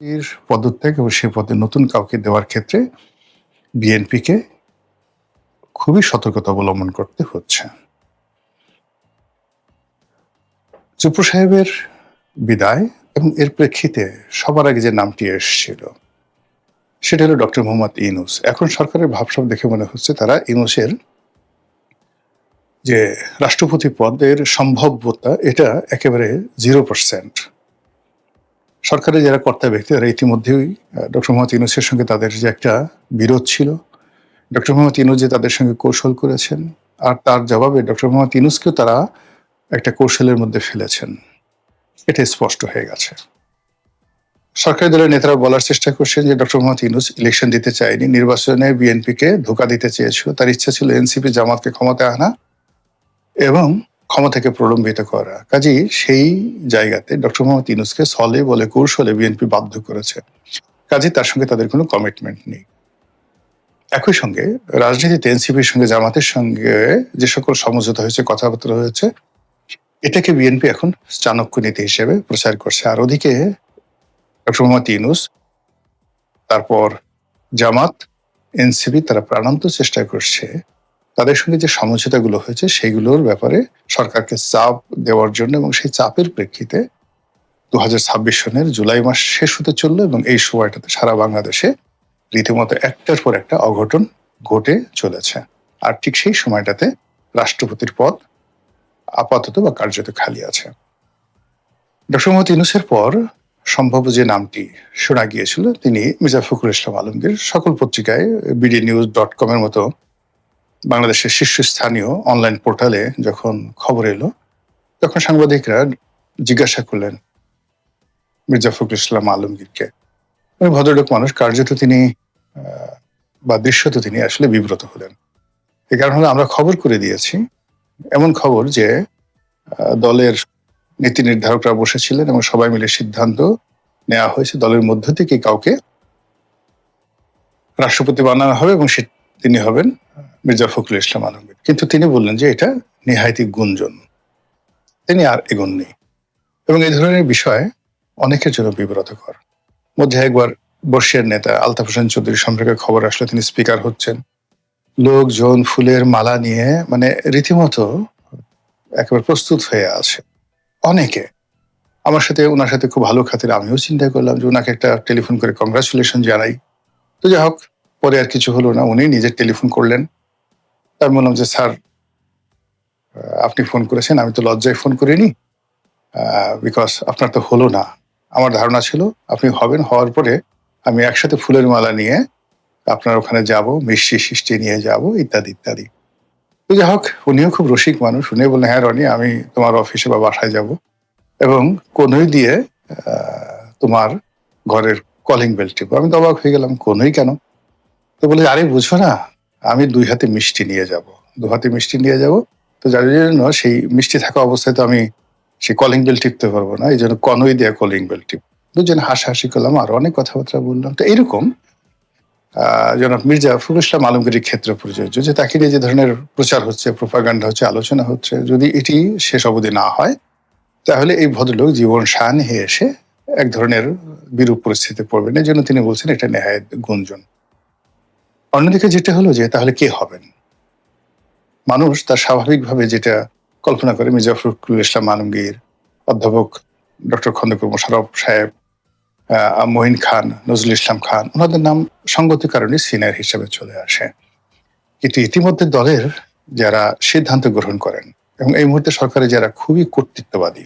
এর পদত্যাগ এবং সে পদে নতুন কাউকে দেওয়ার ক্ষেত্রে বিএনপিকে খুবই সতর্কতা অবলম্বন করতে হচ্ছে। চুপ্পু সাহেবের বিদায় এবং এর প্রেক্ষিতে সবার আগে যে নামটি এসেছিল সেটা হলো ডক্টর মোহাম্মদ ইউনূস। এখন সরকারের ভাবসাব দেখে মনে হচ্ছে তারা ইউনূসের যে রাষ্ট্রপতি পদের সম্ভাব্যতা এটা একেবারে 0%। সরকারের যারা কর্তা ব্যক্তি তারা ইতিমধ্যেই ডক্টর মোহাম্মদ ইউনূসের সঙ্গে তাদের যে একটা বিরোধ ছিল, ডক্টর মোহাম্মদ ইউনূস যে তাদের সঙ্গে কৌশল করেছেন আর তার জবাবে ডক্টর মোহাম্মদ ইউনূসকেও তারা একটা কৌশলের মধ্যে ফেলেছেন, এটা স্পষ্ট হয়ে গেছে। সরকারি দলের নেতারা বলার চেষ্টা করছেন যে ডক্টর মোহাম্মদ ইউনূস ইলেকশন দিতে চায়নি, নির্বাচনে বিএনপিকে ধোঁকা দিতে চেয়েছিল, তার ইচ্ছা ছিল এনসিপি জামাতকে ক্ষমতায় আনা এবং ক্ষমতাকে প্রলম্বিত করা। কাজেই সেই জায়গাতে ডক্টর মোহাম্মদ ইউনূসকে ছলে বলে কৌশলে বিএনপি বাধ্য করেছে, কাজেই তার সঙ্গে তাদের কোনো কমিটমেন্ট নেই। একই সঙ্গে রাজনীতিতে এনসিপির সঙ্গে জামাতের সঙ্গে যে সকল সমঝোতা হয়েছে, কথাবার্তা হয়েছে, এটাকে বিএনপি এখন চাণক্য নীতি হিসেবে প্রচার করছে। আর ওদিকে ডক্টর মোহাম্মদ ইউনূস, তারপর জামাত, এনসিপি তারা প্রাণান্ত চেষ্টা করছে তাদের সঙ্গে যে সমঝোতাগুলো হয়েছে সেগুলোর ব্যাপারে সরকারকে চাপ দেওয়ার জন্য, এবং সেই চাপের প্রেক্ষিতে 2026 সনের জুলাই মাস শেষ হতে চললো এবং এই সময়টাতে সারা বাংলাদেশে রীতিমতো একটার পর একটা অঘটন ঘটে চলেছে। আর ঠিক সেই সময়টাতে রাষ্ট্রপতির পদ আপাতত বা কার্যত খালি আছে। ডক্টর মোহাম্মদ ইউনূসের পর সম্ভাব্য যে নামটি শোনা গিয়েছিল তিনি মির্জা ফখরুল ইসলাম আলমগীর। সকল পত্রিকায় bdnews.com এর মতো বাংলাদেশের শীর্ষস্থানীয় অনলাইন পোর্টালে যখন খবর এলো তখন সাংবাদিকরা জিজ্ঞাসা করলেন মির্জা ফখরুল ইসলাম আলমগীরকে। ভদ্রলোক মানুষ, কার্যত তিনি বা দৃশ্যত তিনি আসলে বিব্রত হলেন। এই কারণ হলো আমরা খবর করে দিয়েছি, এমন খবর যে দলের নীতি নির্ধারকরা বসেছিলেন এবং সবাই মিলে সিদ্ধান্ত নেওয়া হয়েছে দলের মধ্য থেকে কাউকে রাষ্ট্রপতি বানানো হবে এবং তিনি হবেন মির্জা ফখরুল ইসলাম আলমগীর। কিন্তু তিনি বললেন যে এটা নেহায়তি গুঞ্জন, তিনি আর এগোননি। এবং এই ধরনের বিষয় অনেকের জন্য বিব্রতকর। মধ্যে একবার বর্ষিয়ার নেতা আলতাফ হোসেন চৌধুরী সম্পর্কে খবর আসলে তিনি স্পিকার হচ্ছেন, লোকজন ফুলের মালা নিয়ে মানে রীতিমতো একেবারে প্রস্তুত হয়ে আছে। অনেকে আমার সাথে ওনার সাথে খুব ভালো খাতির, আমিও চিন্তা করলাম যে ওনাকে একটা টেলিফোন করে কংগ্রাচুলেশন জানাই। তো যাই হোক, পরে আর কিছু হলো না, উনি নিজের টেলিফোন করলেন। আমি বললাম যে স্যার আপনি ফোন করেছেন, আমি তো লজ্জায় ফোন করিনি, বিকজ আপনার তো হলো না। আমার ধারণা ছিল আপনি হবেন, হওয়ার পরে আমি একসাথে ফুলের মালা নিয়ে আপনার ওখানে যাব, মিষ্টি সিষ্টি নিয়ে যাব, ইত্যাদি ইত্যাদি। তো যাই হোক, উনিও খুব রসিক মানুষ, উনি বললেন হ্যাঁ রনি, আমি তোমার অফিসে বা বাসায় যাব এবং কোনোই দিয়ে তোমার ঘরের কলিং বেল টিপব। আমি তো অবাক হয়ে গেলাম, কোনোই কেন? তো বলে আরে বুঝো না, আমি 2 হাতে মিষ্টি নিয়ে যাব, 2 হাতে মিষ্টি নিয়ে যাব, তো যার জন্য সেই মিষ্টি থাকা অবস্থায় তো আমি সেই কলিং বেল টিপতে পারবো না, এই জন্য কনই দিয়ে কলিং বেল টিপ। দুজন হাসাহাসি করলাম, আরো অনেক কথাবার্তা বললাম। তো এইরকম জনাব মির্জা ফখরুল ইসলাম আলমগীরের ক্ষেত্রে প্রযোজ্য যে তাকে নিয়ে যে ধরনের প্রচার হচ্ছে, প্রোপাগান্ডা হচ্ছে, আলোচনা হচ্ছে, যদি এটি শেষ অবধি না হয় তাহলে এই ভদ্রলোক জীবন শান হয়ে এসে এক ধরনের বিরূপ পরিস্থিতিতে পড়বেন। এই জন্য তিনি বলছেন এটা নেহায়েত গুঞ্জন। অন্যদিকে যেটা হলো যে তাহলে কে হবেন? মানুষ তার স্বাভাবিকভাবে যেটা কল্পনা করে মির্জা ফখরুল ইসলাম আলমগীর, অধ্যাপক ডক্টর খন্দকার মোশাররফ সাহেব, মঈন খান, নজরুল ইসলাম খান, ওনাদের নাম সঙ্গতির কারণে সিনিয়র হিসেবে চলে আসে। কিন্তু ইতিমধ্যে দলের যারা সিদ্ধান্ত গ্রহণ করেন এবং এই মুহূর্তে সরকারে যারা খুবই কর্তৃত্ববাদী,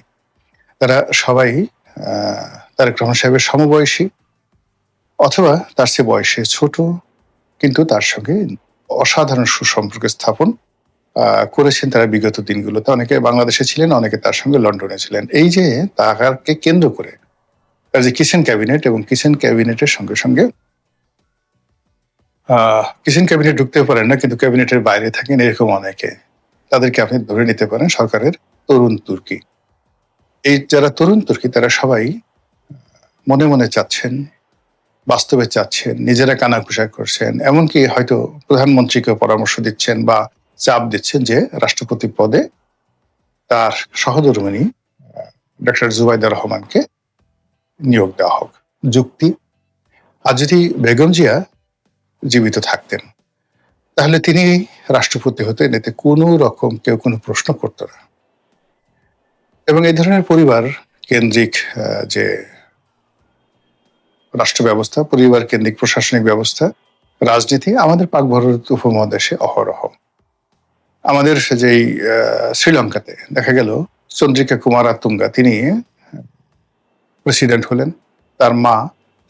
তারা সবাই তারেক রহমান সাহেবের সমবয়সী অথবা তার চেয়ে বয়সে ছোট, কিন্তু তার সঙ্গে অসাধারণ সুসম্পর্ক স্থাপন করেছেন তারা বিগত দিনগুলোতে। অনেকে বাংলাদেশে ছিলেন, অনেকে তার সঙ্গে লন্ডনে ছিলেন। এই যে তাকে কেন্দ্র করে তার যে কিচেন ক্যাবিনেট, এবং কিচেন ক্যাবিনেটের সঙ্গে সঙ্গে কিচেন ক্যাবিনেট ঢুকতে পারেন না কিন্তু ক্যাবিনেটের বাইরে থাকেন এরকম অনেকে, তাদেরকে আপনি ধরে নিতে পারেন সরকারের তরুণ তুর্কি। এই যারা তরুণ তুর্কি তারা সবাই মনে মনে চাচ্ছেন, বাস্তবে চাচ্ছেন, নিজেরা কানাঘুষা করছেন, এমনকি হয়তো প্রধানমন্ত্রীকে পরামর্শ দিচ্ছেন বা চাপ দিচ্ছেন যে রাষ্ট্রপতি পদে তার সহধর্মিণী ডক্টর জুবাইদা রহমানকে নিয়োগ দেওয়া হোক। যুক্তি। আর যদি বেগম জিয়া জীবিত থাকতেন তাহলে তিনি রাষ্ট্রপতি হতেন, এতে কোনো রকম কেউ কোনো প্রশ্ন করত না। এবং এই ধরনের পরিবার কেন্দ্রিক যে রাষ্ট্র ব্যবস্থা, পরিবার কেন্দ্রিক প্রশাসনিক ব্যবস্থা, রাজনীতি আমাদের পাক ভারত উপমহাদেশে অহরহ। আমাদের যেই শ্রীলঙ্কাতে দেখা গেল চন্দ্রিকা কুমারাতুঙ্গা তিনি প্রেসিডেন্ট হলেন, তার মা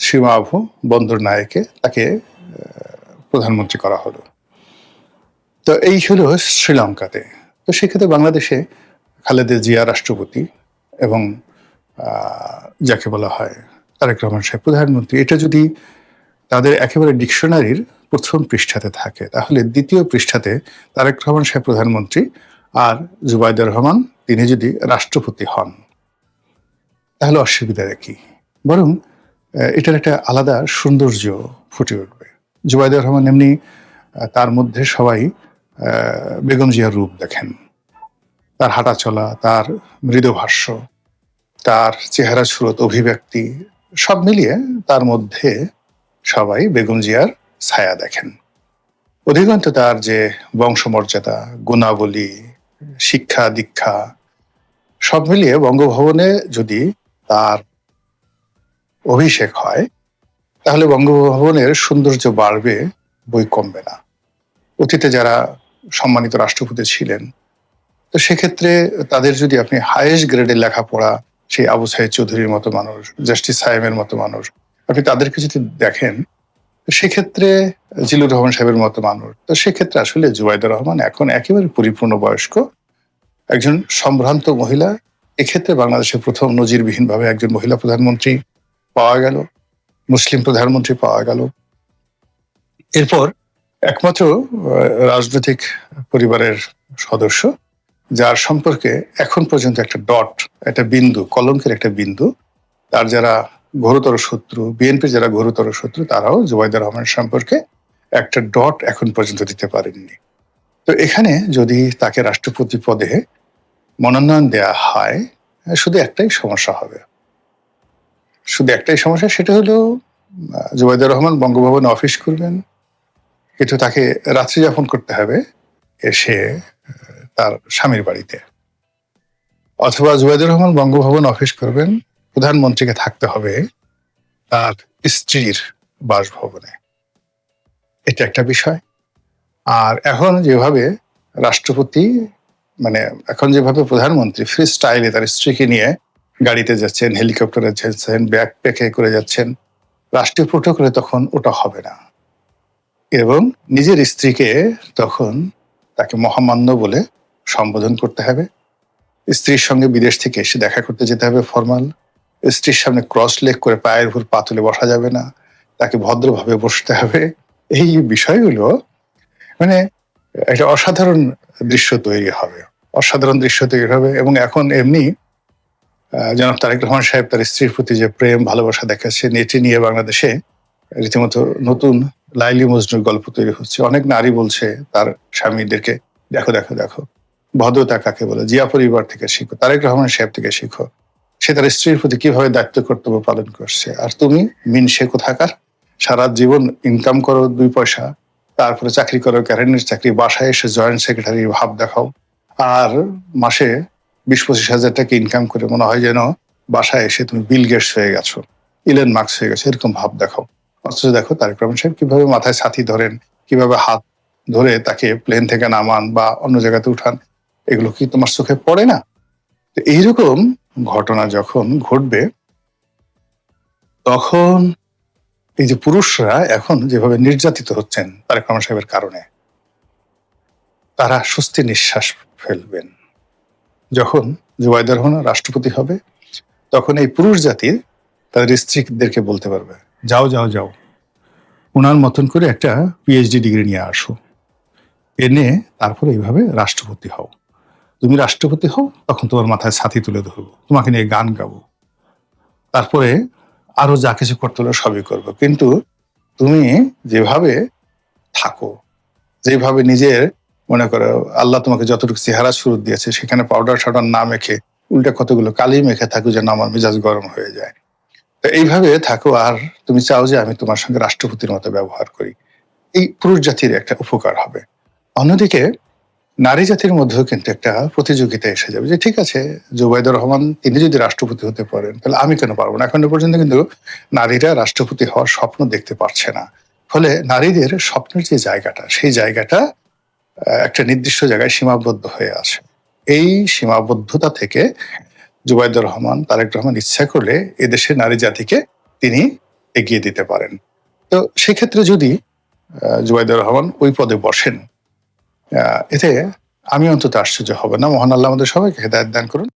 সীমাভু বন্দর নায়েকে তাকে প্রধানমন্ত্রী করা হলো। তো এই হলো শ্রীলঙ্কাতে। তো সেক্ষেত্রে বাংলাদেশে খালেদা জিয়া রাষ্ট্রপতি এবং যাকে বলা হয় তারেক রহমান সাহেব প্রধানমন্ত্রী, এটা যদি তাদের একেবারে ডিকশনারির প্রথম পৃষ্ঠাতে থাকে তাহলে দ্বিতীয় পৃষ্ঠাতে তারেক রহমান সাহেব প্রধানমন্ত্রী আর জুবাইদুর রহমান তিনি যদি রাষ্ট্রপতি হন তাহলে অসুবিধা কি? বরং এটার একটা আলাদা সৌন্দর্য ফুটে উঠবে। জুবাইদুর রহমান এমনি তার মধ্যে সবাই বেগম জিয়ার রূপ দেখেন, তার হাঁটা চলা, তার মৃদুভাষ্য, তার চেহারা সুরত, অভিব্যক্তি সব মিলিয়ে তার মধ্যে সবাই বেগম জিয়ার ছায়া দেখেন। অধিকন্ত তার যে বংশমর্যাদা, গুণাবলী, শিক্ষা দীক্ষা সব মিলিয়ে বঙ্গভবনে যদি তার অভিষেক হয় তাহলে বঙ্গভবনের সৌন্দর্য বাড়বে, বই কমবে না। অতীতে যারা সম্মানিত রাষ্ট্রপতি ছিলেন তো সেক্ষেত্রে তাদের যদি আপনি হাইয়েস্ট গ্রেডের লেখাপড়া, সেই আবু সাইদ চৌধুরীর মতো মানুষ, জাস্টিস সায়েমের মতো মানুষ, আপনি তাদেরকে যদি দেখেন সেক্ষেত্রে জিলুর রহমান সাহেবের মতো মানুষ, তো সেক্ষেত্রে আসলে জুবাইদুর রহমান এখন একেবারে পরিপূর্ণ বয়স্ক একজন সম্ভ্রান্ত মহিলা। এক্ষেত্রে বাংলাদেশে প্রথম নজিরবিহীনভাবে একজন মহিলা প্রধানমন্ত্রী পাওয়া গেল, মুসলিম প্রধানমন্ত্রী পাওয়া গেল। এরপর একমাত্র রাজনৈতিক পরিবারের সদস্য যার সম্পর্কে এখন পর্যন্ত একটা ডট, একটা বিন্দু, কলঙ্কের একটা বিন্দু, তার যারা ঘোরতর শত্রু, বিএনপির যারা ঘোরতর শত্রু, তারাও জুবাইদুর রহমান সম্পর্কে একটা ডট এখন পর্যন্ত দিতে পারেননি। তো এখানে যদি তাকে রাষ্ট্রপতি পদে মনোনয়ন দেয়া হয় শুধু একটাই সমস্যা হবে, শুধু একটাই সমস্যা, সেটা হলো জুবাইদুর রহমান বঙ্গভবনে অফিস করবেন, কিন্তু তাকে রাত্রি যাপন করতে হবে এসে তার স্বামীর বাড়িতে, অথবা জুবাইদুর রহমান বঙ্গভবন অফিস করবেন, প্রধানমন্ত্রীকে থাকতে হবে তার স্ত্রীর বাসভবনে। এটা একটা বিষয়। আর এখন যেভাবে রাষ্ট্রপতি মানে এখন যেভাবে প্রধানমন্ত্রী ফ্রি স্টাইলে তার স্ত্রীকে নিয়ে গাড়িতে যাচ্ছেন, হেলিকপ্টারে যাচ্ছেন, ব্যাগ প্যাকে করে যাচ্ছেন, রাষ্ট্রীয় প্রোটোকলে তখন ওটা হবে না। এবং নিজের স্ত্রীকে তখন তাকে মহামান্য বলে সম্বোধন করতে হবে। স্ত্রীর সঙ্গে বিদেশ থেকে এসে দেখা করতে যেতে হবে ফরমাল। স্ত্রীর সামনে ক্রস লেগ করে পায়ের উপর পা তুলে বসা যাবে না, তাকে ভদ্রভাবে বসতে হবে। এই বিষয়গুলো মানে একটা অসাধারণ দৃশ্য তৈরি হবে, অসাধারণ দৃশ্য তৈরি হবে। এবং এখন এমনি জনাব তারেক রহমান সাহেব তার স্ত্রীর প্রতি যে প্রেম ভালোবাসা দেখাচ্ছেন, এটি নিয়ে বাংলাদেশে রীতিমতো নতুন লাইলি মজনুর গল্প তৈরি হচ্ছে। অনেক নারী বলছে তার স্বামীদেরকে, দেখো দেখো দেখো ভদ্রতা কাকে বলে, জিয়া পরিবার থেকে শিখো, তারেক রহমান সাহেব থেকে শিখো, সে তার স্ত্রীর প্রতি কিভাবে দায়িত্ব কর্তব্য পালন করছে। আর তুমি মিনসে কোথাকার, সারা জীবন ইনকাম করো 2 পয়সা, তারপরে চাকরি করো, ক্যারিয়ার চাকরি, বাসায় এসে জয়েন্ট সেক্রেটারি ভাব দেখাও, আর মাসে 20-25 হাজার টাকা ইনকাম করে মনে হয় যেন বাসায় এসে তুমি বিল গেটস হয়ে গেছো, ইলেন মার্কস হয়ে গেছো, এরকম ভাব দেখাও। অথচ দেখো তারেক রহমান সাহেব কিভাবে মাথায় ছাতি ধরেন, কিভাবে হাত ধরে তাকে প্লেন থেকে নামান বা অন্য জায়গাতে উঠান, এগুলো কি তোমার চোখে পড়ে না? তো এইরকম ঘটনা যখন ঘটবে তখন এই যে পুরুষরা এখন যেভাবে নির্যাতিত হচ্ছেন তারেক রহমান সাহেবের কারণে, তারা স্বস্তি নিঃশ্বাস ফেলবেন। যখন জুবাইদুর রহমান রাষ্ট্রপতি হবে তখন এই পুরুষ জাতির তাদের স্ত্রীদেরকে বলতে পারবে, যাও যাও যাও, ওনার মতন করে একটা পিএইচডি ডিগ্রি নিয়ে আসো, এনে তারপরে এইভাবে রাষ্ট্রপতি হও। তুমি রাষ্ট্রপতি হও তখন তোমার মাথায় ছাতি তুলে ধরবো, তোমাকে নিয়ে গান গাবো, তারপরে আরো যা কিছু করতে হলো সবই করবো। কিন্তু তুমি যেভাবে থাকো, যেভাবে নিজের মনে করো আল্লাহ তোমাকে যতটুকু চেহারা সুরত দিয়েছে সেখানে পাউডার শাউডার না মেখে উল্টা কতগুলো কালি মেখে থাকো যেন আমার মেজাজ গরম হয়ে যায়। তো এইভাবে থাকো, আর তুমি চাও যে আমি তোমার সঙ্গে রাষ্ট্রপতির মতো ব্যবহার করি, এই পুরুষ জাতির একটা উপকার হবে। অন্যদিকে নারী জাতির মধ্যেও কিন্তু একটা প্রতিযোগিতা এসে যাবে যে ঠিক আছে, জুবাইদুর রহমান তিনি যদি রাষ্ট্রপতি হতে পারেন তাহলে আমি কেন পারবো না। এখনো পর্যন্ত কিন্তু নারীরা রাষ্ট্রপতি হওয়ার স্বপ্ন দেখতে পারছে না। ফলে নারীদের স্বপ্নের যে জায়গাটা, সেই জায়গাটা একটা নির্দিষ্ট জায়গায় সীমাবদ্ধ হয়ে আছে। এই সীমাবদ্ধতা থেকে জুবাইদুর রহমান, তারেক রহমান ইচ্ছা করলে এদেশের নারী জাতিকে তিনি এগিয়ে দিতে পারেন। তো সেক্ষেত্রে যদি জুবাইদুর রহমান ওই পদে বসেন, এতে আমি অন্তত আশ্চর্য হব না। মহান আল্লাহ আমাদের সবাইকে হেদায়েত দান করুন।